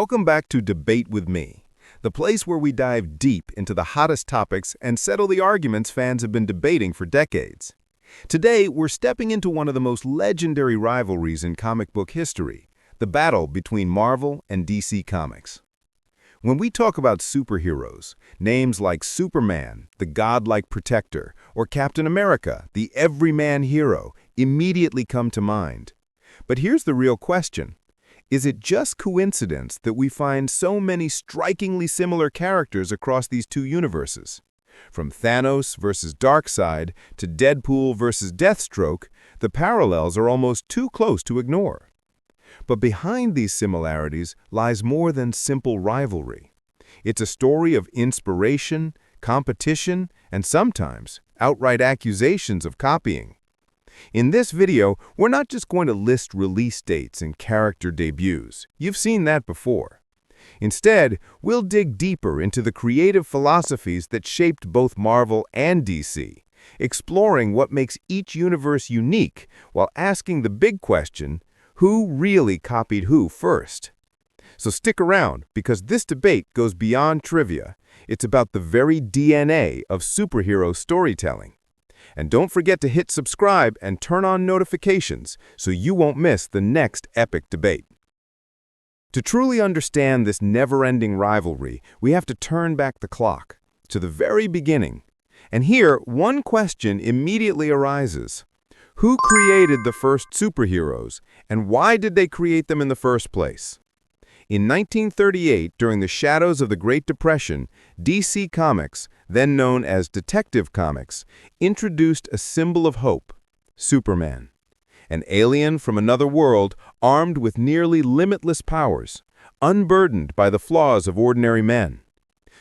Welcome back to Debate with Me, the place where we dive deep into the hottest topics and settle the arguments fans have been debating for decades. Today, we're stepping into one of the most legendary rivalries in comic book history, the battle between Marvel and DC Comics. When we talk about superheroes, names like Superman, the godlike protector, or Captain America, the everyman hero, immediately come to mind. But here's the real question. Is it just coincidence that we find so many strikingly similar characters across these two universes? From Thanos versus Darkseid to Deadpool versus Deathstroke, the parallels are almost too close to ignore. But behind these similarities lies more than simple rivalry. It's a story of inspiration, competition, and sometimes outright accusations of copying. In this video, we're not just going to list release dates and character debuts. You've seen that before. Instead, we'll dig deeper into the creative philosophies that shaped both Marvel and DC, exploring what makes each universe unique while asking the big question, who really copied who first? So stick around, because this debate goes beyond trivia. It's about the very DNA of superhero storytelling. And don't forget to hit subscribe and turn on notifications so you won't miss the next epic debate. To truly understand this never-ending rivalry, we have to turn back the clock to the very beginning. And here, one question immediately arises. Who created the first superheroes, and why did they create them in the first place? In 1938, during the shadows of the Great Depression, DC Comics, then known as Detective Comics, introduced a symbol of hope, Superman. An alien from another world armed with nearly limitless powers, unburdened by the flaws of ordinary men.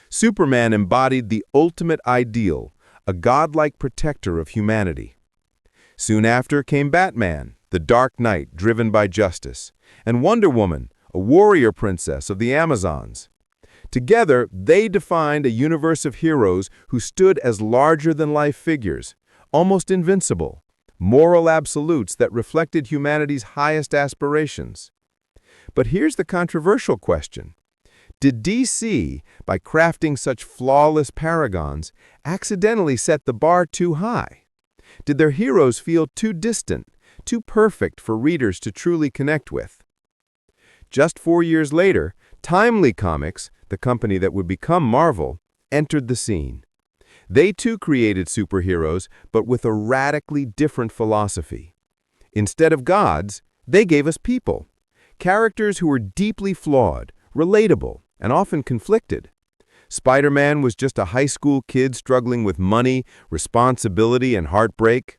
Superman embodied the ultimate ideal, a godlike protector of humanity. Soon after came Batman, the Dark Knight driven by justice, and Wonder Woman, a warrior princess of the Amazons. Together, they defined a universe of heroes who stood as larger-than-life figures, almost invincible, moral absolutes that reflected humanity's highest aspirations. But here's the controversial question. Did DC, by crafting such flawless paragons, accidentally set the bar too high? Did their heroes feel too distant, too perfect for readers to truly connect with? Just 4 years later, Timely Comics, the company that would become Marvel, entered the scene. They too created superheroes, but with a radically different philosophy. Instead of gods, they gave us people. Characters who were deeply flawed, relatable, and often conflicted. Spider-Man was just a high school kid struggling with money, responsibility, and heartbreak.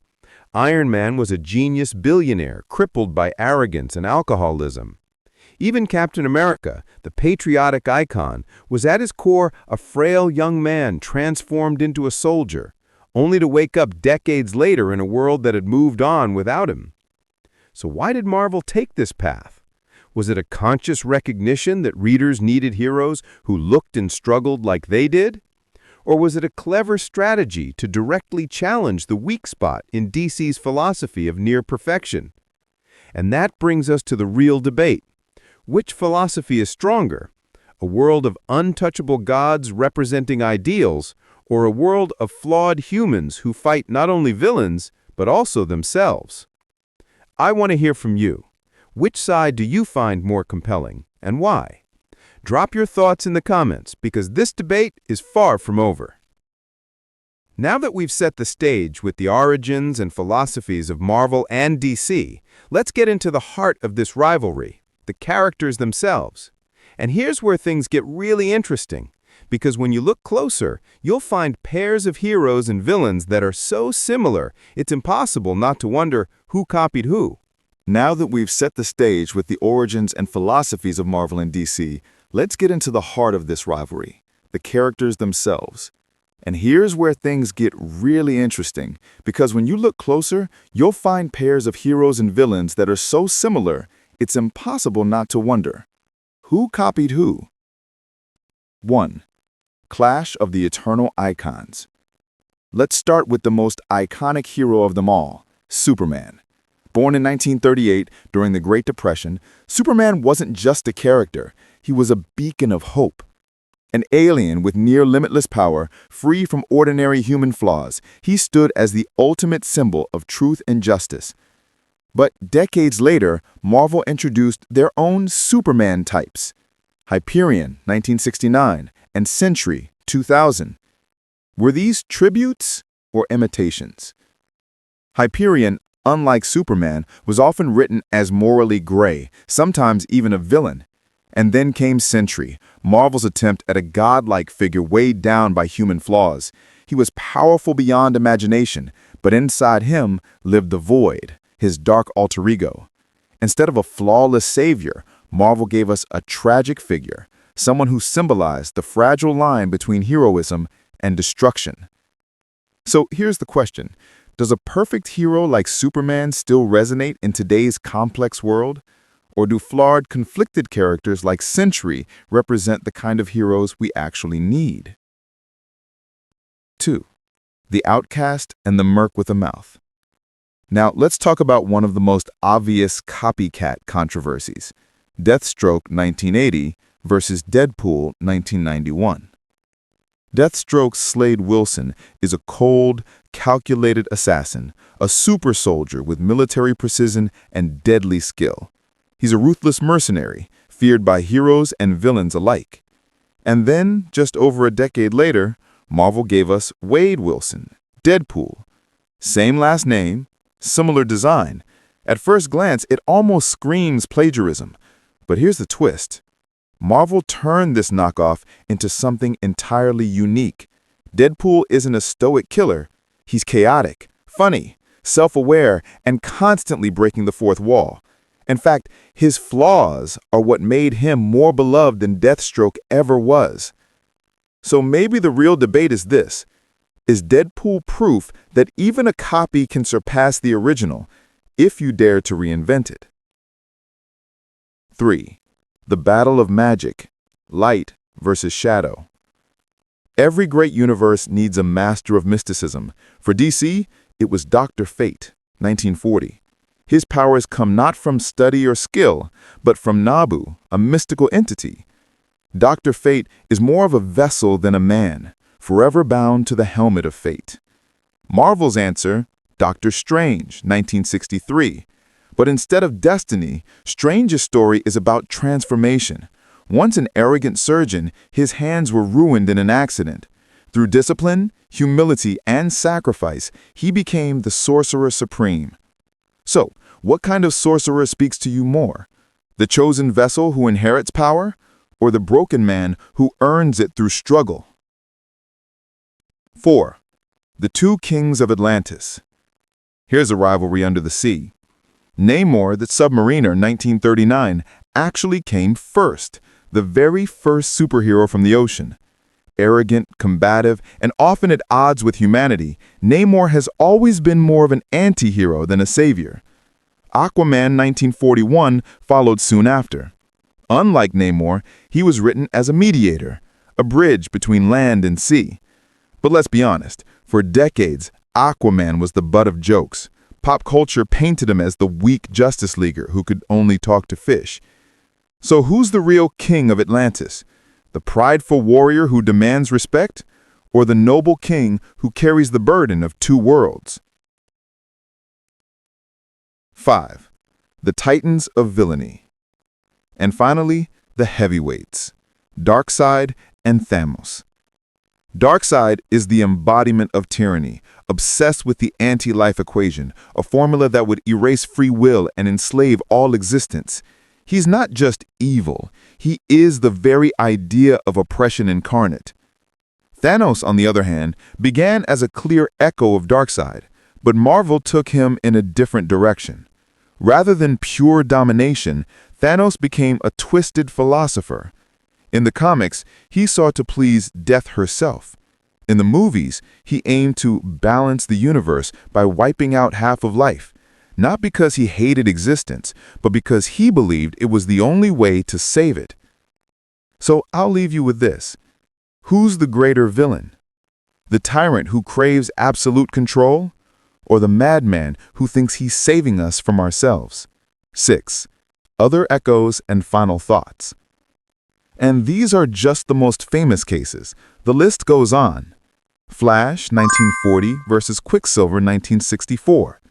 Iron Man was a genius billionaire crippled by arrogance and alcoholism. Even Captain America, the patriotic icon, was at his core a frail young man transformed into a soldier, only to wake up decades later in a world that had moved on without him. So why did Marvel take this path? Was it a conscious recognition that readers needed heroes who looked and struggled like they did? Or was it a clever strategy to directly challenge the weak spot in DC's philosophy of near perfection? And that brings us to the real debate. Which philosophy is stronger? A world of untouchable gods representing ideals, or a world of flawed humans who fight not only villains, but also themselves? I want to hear from you. Which side do you find more compelling, and why? Drop your thoughts in the comments, because this debate is far from over. Now that we've set the stage with the origins and philosophies of Marvel and DC, let's get into the heart of this rivalry. The characters themselves. And here's where things get really interesting, because when you look closer, you'll find pairs of heroes and villains that are so similar, it's impossible not to wonder who copied who. Now that we've set the stage with the origins and philosophies of Marvel and DC, let's get into the heart of this rivalry, the characters themselves. And here's where things get really interesting, because when you look closer, you'll find pairs of heroes and villains that are so similar, it's impossible not to wonder, who copied who? 1. Clash of the Eternal Icons. Let's start with the most iconic hero of them all, Superman. Born in 1938 during the Great Depression, Superman wasn't just a character. He was a beacon of hope. An alien with near-limitless power, free from ordinary human flaws, he stood as the ultimate symbol of truth and justice. But decades later, Marvel introduced their own Superman types. Hyperion, 1969, and Sentry, 2000. Were these tributes or imitations? Hyperion, unlike Superman, was often written as morally gray, sometimes even a villain. And then came Sentry, Marvel's attempt at a godlike figure weighed down by human flaws. He was powerful beyond imagination, but inside him lived the Void, his dark alter ego. Instead of a flawless savior, Marvel gave us a tragic figure, someone who symbolized the fragile line between heroism and destruction. So here's the question. Does a perfect hero like Superman still resonate in today's complex world? Or do flawed, conflicted characters like Sentry represent the kind of heroes we actually need? 2. The outcast and the merc with a mouth. Now, let's talk about one of the most obvious copycat controversies. Deathstroke 1980 versus Deadpool 1991. Deathstroke's Slade Wilson is a cold, calculated assassin, a super soldier with military precision and deadly skill. He's a ruthless mercenary, feared by heroes and villains alike. And then, just over a decade later, Marvel gave us Wade Wilson, Deadpool. Same last name, similar design. At first glance, it almost screams plagiarism. But here's the twist. Marvel turned this knockoff into something entirely unique. Deadpool isn't a stoic killer. He's chaotic, funny, self-aware, and constantly breaking the fourth wall. In fact, his flaws are what made him more beloved than Deathstroke ever was. So maybe the real debate is this. Is Deadpool proof that even a copy can surpass the original if you dare to reinvent it? 3. The battle of magic, light versus shadow. Every great universe needs a master of mysticism. For DC, it was Dr. Fate, 1940. His powers come not from study or skill, but from Nabu, a mystical entity. Dr. Fate is more of a vessel than a man, forever bound to the helmet of fate. Marvel's answer, Doctor Strange, 1963. But instead of destiny, Strange's story is about transformation. Once an arrogant surgeon, his hands were ruined in an accident. Through discipline, humility, and sacrifice, he became the Sorcerer Supreme. So, what kind of sorcerer speaks to you more? The chosen vessel who inherits power, or the broken man who earns it through struggle? 4. The two kings of Atlantis. Here's a rivalry under the sea. Namor, the submariner, 1939, actually came first, the very first superhero from the ocean. Arrogant, combative, and often at odds with humanity, Namor has always been more of an anti-hero than a savior. Aquaman 1941 followed soon after. Unlike Namor, he was written as a mediator, a bridge between land and sea. But let's be honest, for decades, Aquaman was the butt of jokes. Pop culture painted him as the weak Justice Leaguer who could only talk to fish. So who's the real king of Atlantis? The prideful warrior who demands respect, or the noble king who carries the burden of two worlds? 5. The titans of villainy. And finally, the heavyweights, Darkseid and Thanos. Darkseid is the embodiment of tyranny, obsessed with the anti-life equation, a formula that would erase free will and enslave all existence. He's not just evil, he is the very idea of oppression incarnate. Thanos, on the other hand, began as a clear echo of Darkseid, but Marvel took him in a different direction. Rather than pure domination, Thanos became a twisted philosopher. In the comics, he sought to please Death herself. In the movies, he aimed to balance the universe by wiping out half of life, not because he hated existence, but because he believed it was the only way to save it. So I'll leave you with this. Who's the greater villain? The tyrant who craves absolute control? Or the madman who thinks he's saving us from ourselves? 6. Other echoes and final thoughts. And these are just the most famous cases. The list goes on. Flash, 1940 versus Quicksilver, 1964.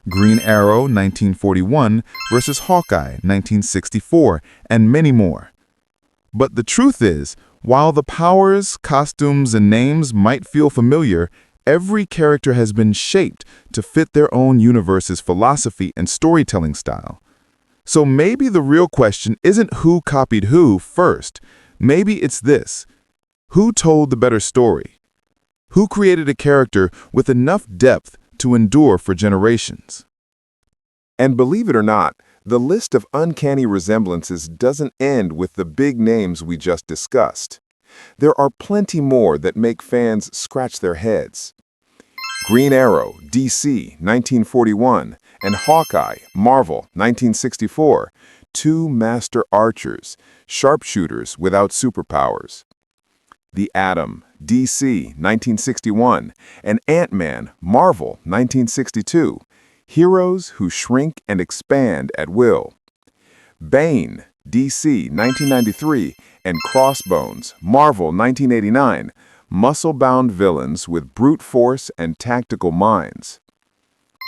Green Arrow, 1941 versus Hawkeye, 1964, and many more. But the truth is, while the powers, costumes, and names might feel familiar, every character has been shaped to fit their own universe's philosophy and storytelling style. So maybe the real question isn't who copied who first. Maybe it's this: who told the better story? Who created a character with enough depth to endure for generations? And believe it or not, the list of uncanny resemblances doesn't end with the big names we just discussed. There are plenty more that make fans scratch their heads. Green Arrow, DC, 1941, and Hawkeye, Marvel, 1964, two master archers, sharpshooters without superpowers. The Atom, DC, 1961, and Ant-Man, Marvel, 1962, heroes who shrink and expand at will. Bane, DC, 1993, and Crossbones, Marvel, 1989, muscle-bound villains with brute force and tactical minds.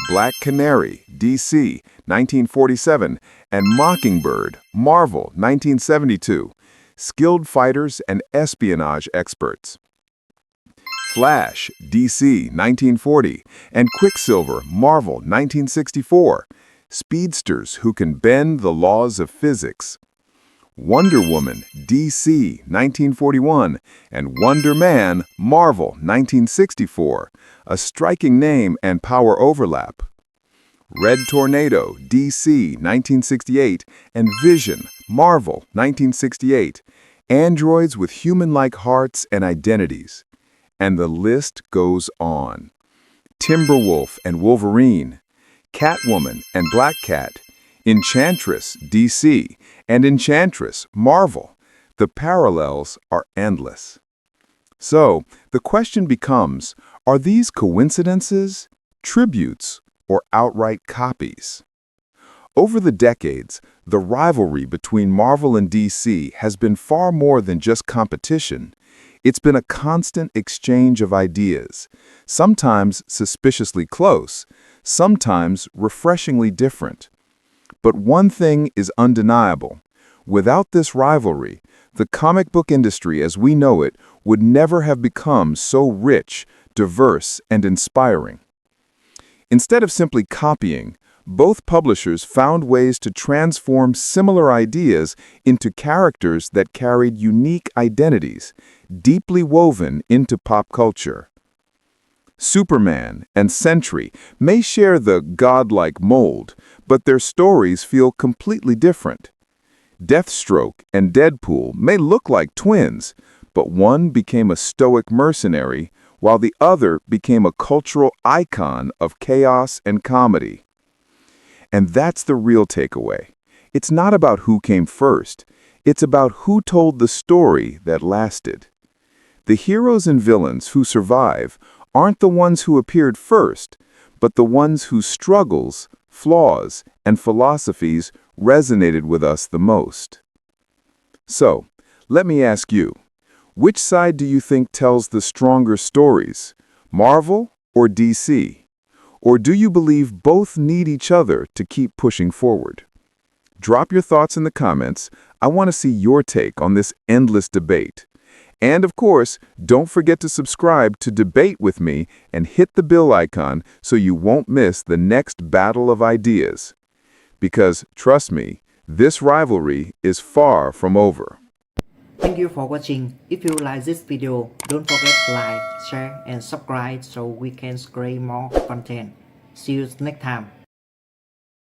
Black Canary, DC, 1947, and Mockingbird, Marvel, 1972, skilled fighters and espionage experts. Flash, DC, 1940, and Quicksilver, Marvel, 1964, speedsters who can bend the laws of physics. Wonder Woman, DC, 1941, and Wonder Man, Marvel, 1964, a striking name and power overlap. Red Tornado, DC, 1968, and Vision, Marvel, 1968, androids with human-like hearts and identities. And the list goes on. Timberwolf and Wolverine, Catwoman and Black Cat, Enchantress, DC, and Enchantress, Marvel. The parallels are endless. So, the question becomes, are these coincidences, tributes, or outright copies? Over the decades, the rivalry between Marvel and DC has been far more than just competition. It's been a constant exchange of ideas, sometimes suspiciously close, sometimes refreshingly different. But one thing is undeniable. Without this rivalry, the comic book industry as we know it would never have become so rich, diverse, and inspiring. Instead of simply copying, both publishers found ways to transform similar ideas into characters that carried unique identities, deeply woven into pop culture. Superman and Sentry may share the godlike mold, but their stories feel completely different. Deathstroke and Deadpool may look like twins, but one became a stoic mercenary, while the other became a cultural icon of chaos and comedy. And that's the real takeaway. It's not about who came first. It's about who told the story that lasted. The heroes and villains who survive aren't the ones who appeared first, but the ones whose struggles, flaws, and philosophies resonated with us the most. So, let me ask you, which side do you think tells the stronger stories, Marvel or DC? Or do you believe both need each other to keep pushing forward? Drop your thoughts in the comments. I want to see your take on this endless debate. And of course, don't forget to subscribe to Debate with Me and hit the bell icon so you won't miss the next battle of ideas. Because, trust me, this rivalry is far from over. Thank you for watching. If you like this video, don't forget to like, share and subscribe so we can create more content. See you next time.